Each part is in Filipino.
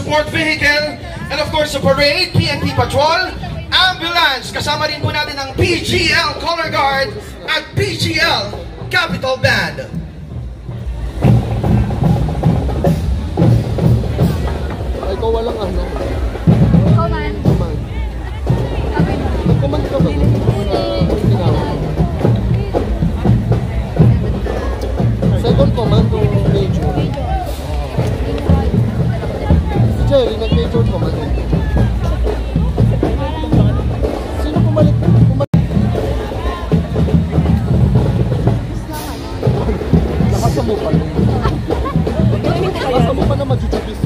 transport vehicle, and of course, the parade, PNP Patrol, ambulance, kasama rin po natin ang PGL Color Guard at PGL Capital Band. Ay, ikaw walang ano? Command. Command. Nag-command ka ba? Second command o major? Si Jerry, nag-major command. Sino pumalit? Nakasa mo pa. Nakasa mo pa na mag-jujubis.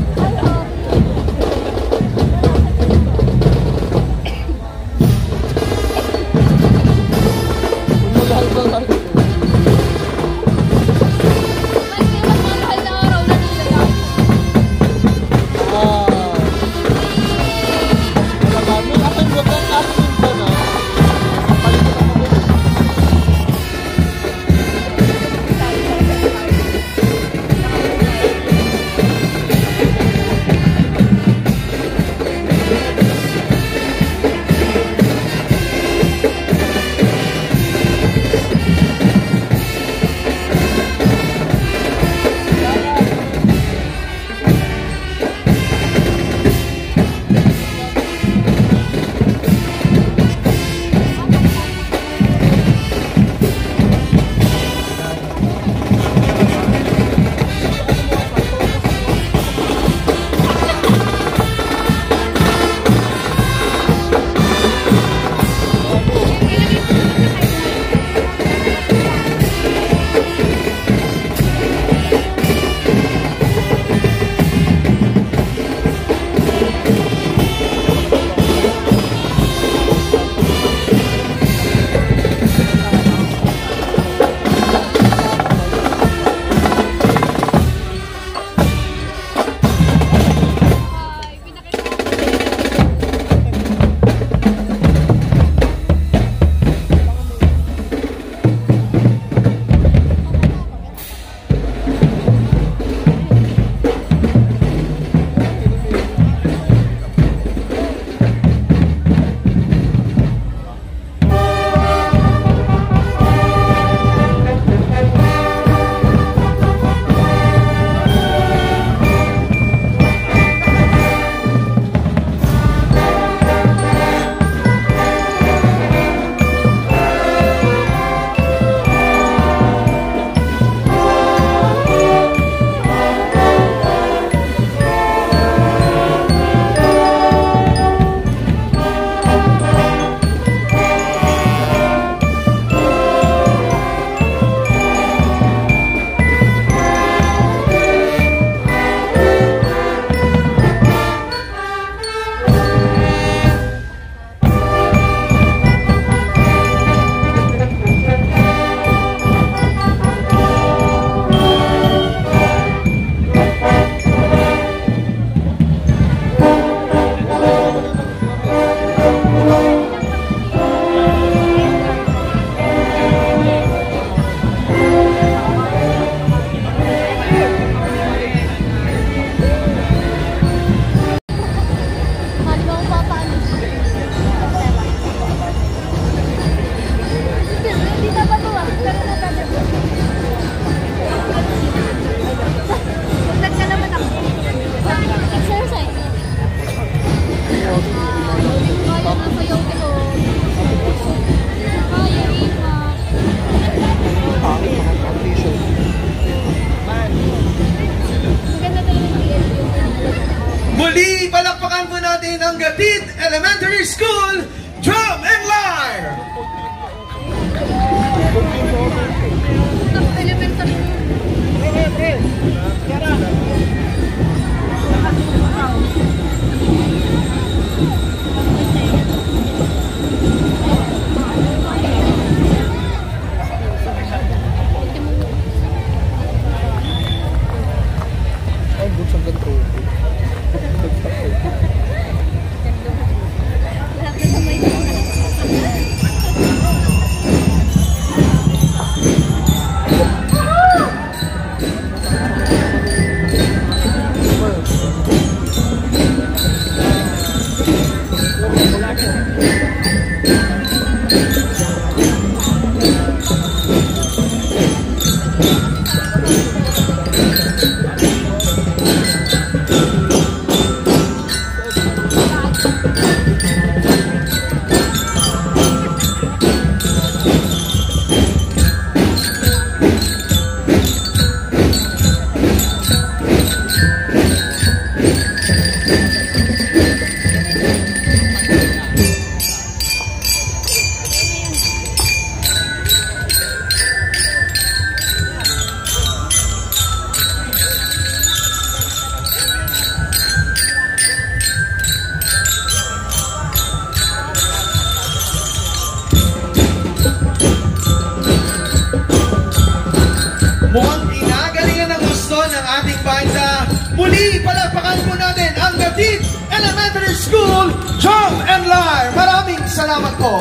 Mukhang pinagalingan ng gusto ng ating banda. Muli, palakpakan po natin ang Gatid Elementary School, Drum and Lyre. Maraming salamat po.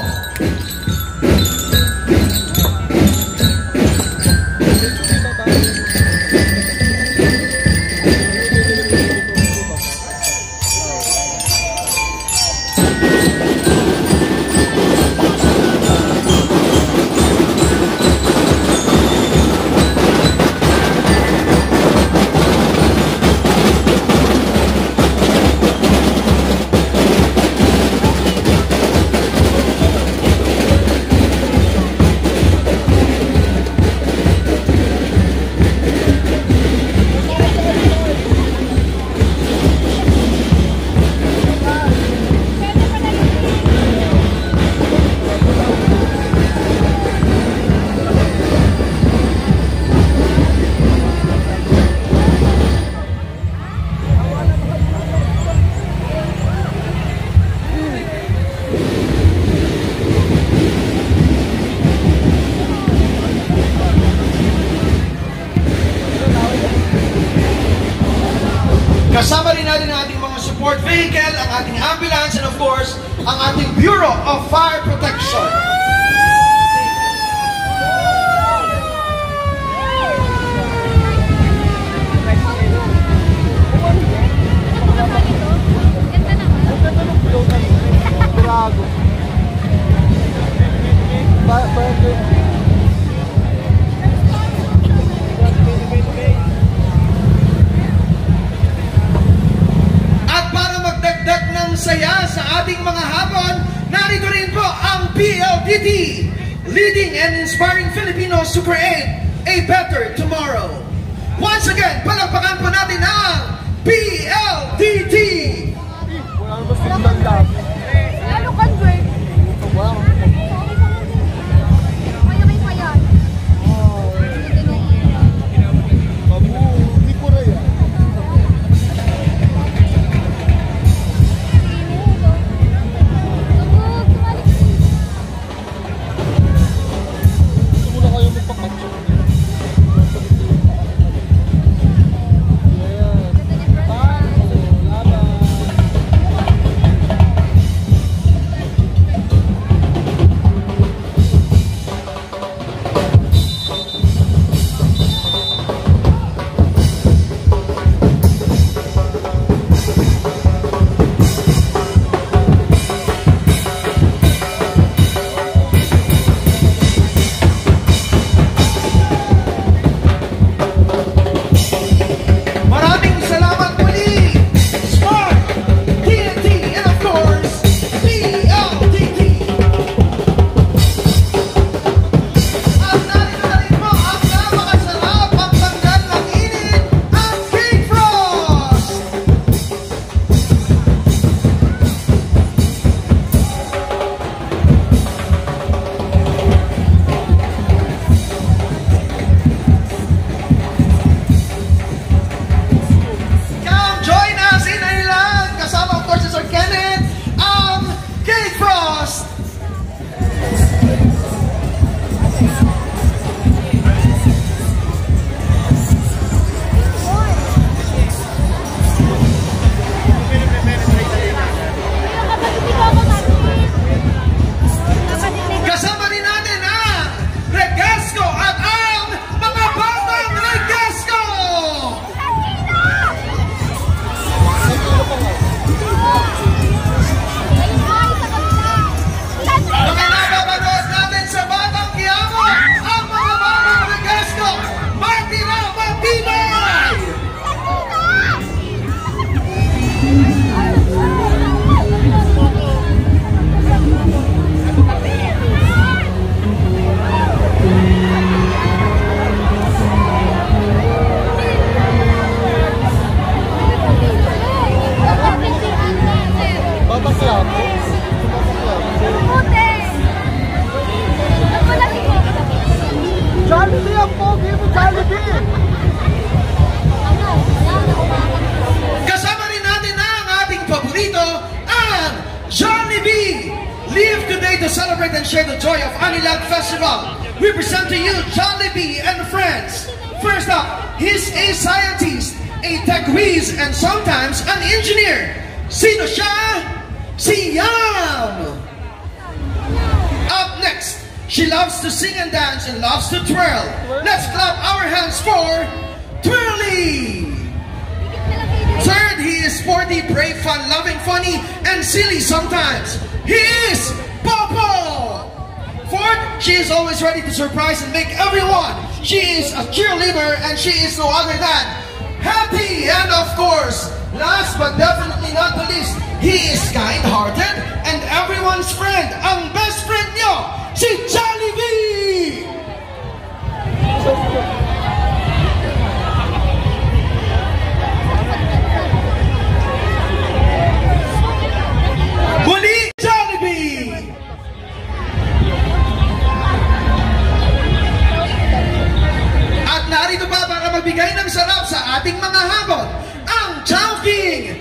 Kasama rin natin ang ating mga support vehicle, ang ating ambulance, and of course, ang ating Bureau of Fire Protection. Saya sa ating mga hapon, narito rin po ang PLDT, Leading and Inspiring Filipino Super 8, A Better Tomorrow. Once again, palakpakan po natin ang PLDT! Ano convert? Mayroon pa yan. Kasama rin natin ang ating paborito, ang Jollibee! Live today to celebrate and share the joy of Anilag Festival. We present to you Jollibee and Friends. First up, he's a scientist, a tech whiz, and sometimes an engineer. Sino siya? Si Yam! Up next, she loves to sing and dance and loves to twirl. Let's clap our hands for Twirly! Third, he is sporty, brave, fun-loving, funny, and silly sometimes. He is Popo! Fourth, she is always ready to surprise and make everyone. She is a cheerleader and she is no other than Happy. And of course, last but definitely not the least, he is kind-hearted and everyone's friend. Ang best friend niyo, si Jollibee! Muli, Jollibee! At narito pa para magbigay ng sarap sa ating mga habon, ang Chowking!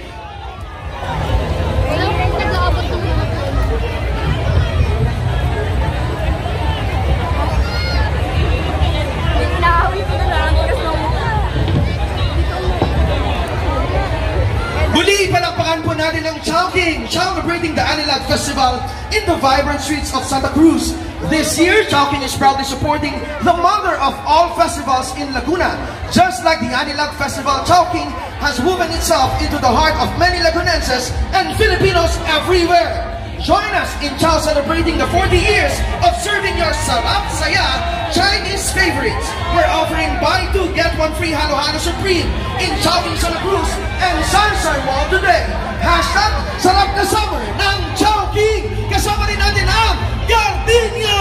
Muli, palakpakan po natin ang Chowking, celebrating the Anilag Festival in the vibrant streets of Santa Cruz. This year, Chowking is proudly supporting the mother of all festivals in Laguna. Just like the Anilag Festival, Chowking has woven itself into the heart of many Lagunenses and Filipinos everywhere. Join us in Chow celebrating the 40 years of serving your Sarap Saya Chinese favorites. We're offering buy 2 get 1 free Halo-Halo Supreme in Chowking Santa Cruz and Sunshine Mall today. Hashtag Sarap na Summer ng Chowking. Kasama rin natin ang Gardenia.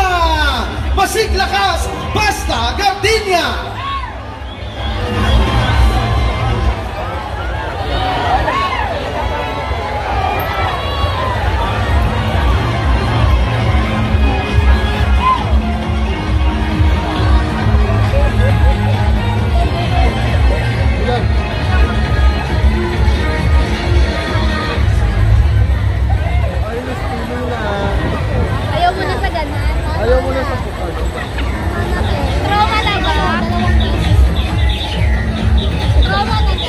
Masig lakas, basta Gardenia. Ayaw mo na sa ganan? Ayaw mo na sa pukal. Trauma na ba? Trauma na ba?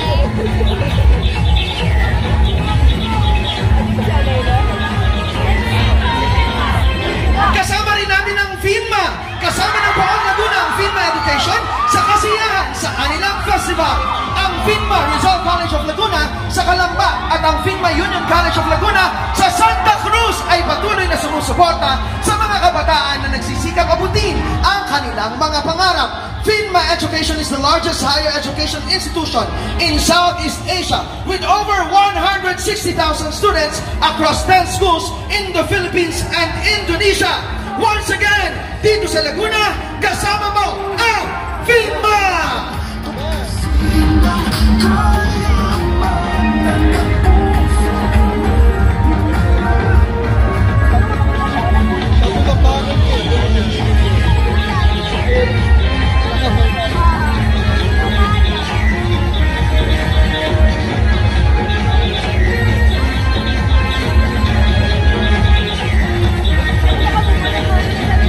Kasama rin namin ang FINMA. Kasama ng buong Laguna ang FINMA Education sa kasiyahan sa Anilag Festival. Ang FINMA Rizal College of Laguna sa Calamba at ang FINMA Union College of Laguna sa Santa Cruz ay patuloy na sumusuporta sa mga kabataan na nagsisikap abutin ang kanilang mga pangarap. FINMA Education is the largest higher education institution in Southeast Asia with over 160,000 students across 10 schools in the Philippines and Indonesia. Once again, dito sa Laguna, kasama mo ang FINMA!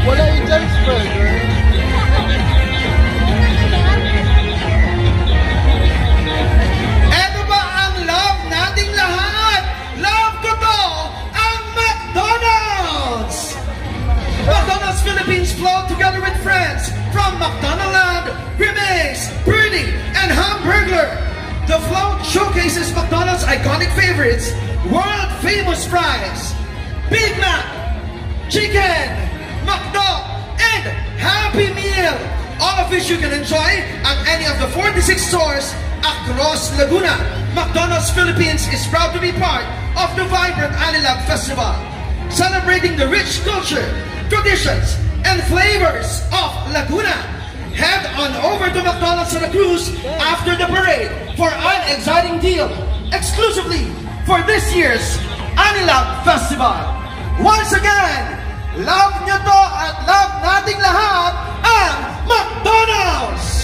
Wala yung Giants Burger. Eto ba ang love nating lahat? Love ko to, ang McDonald's! McDonald's Philippines flow together with friends from McDonaldland, Grimace, Birdie, and Hamburglar. The float showcases McDonald's iconic favorites, world-famous fries, Big Mac, chicken, McDo, and Happy Meal, all of which you can enjoy at any of the 46 stores across Laguna. McDonald's Philippines is proud to be part of the vibrant Anilag Festival, celebrating the rich culture, traditions, and flavors of Laguna. Head on over to McDonald's Santa Cruz after the parade for an exciting deal exclusively for this year's Anilag Festival. Once again, love nyo to at love nating lahat ang McDonald's!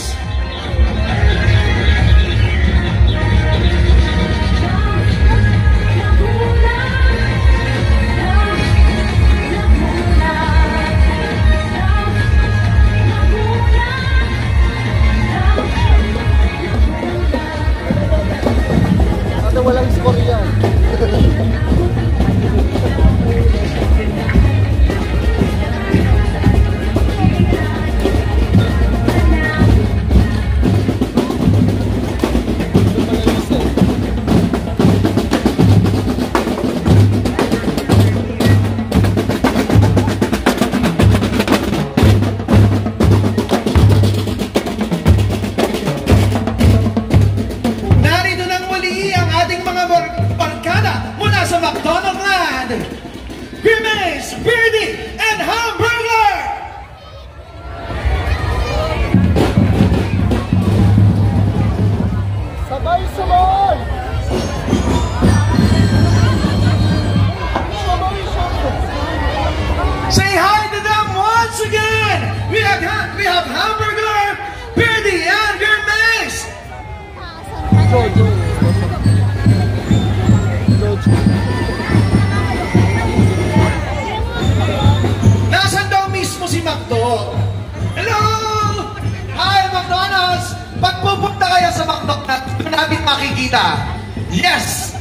Jojo. Jojo. Nasaan daw mismo si Macdo? Hello! Hi, McDonald's! Pag pupunta kayo sa McDonald's, doon natin makikita. Yes!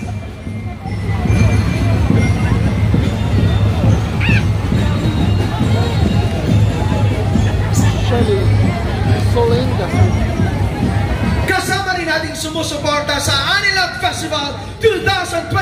Shelly. Solinda. Kasama rin natin sumusuporta sa Anilag Festival 2025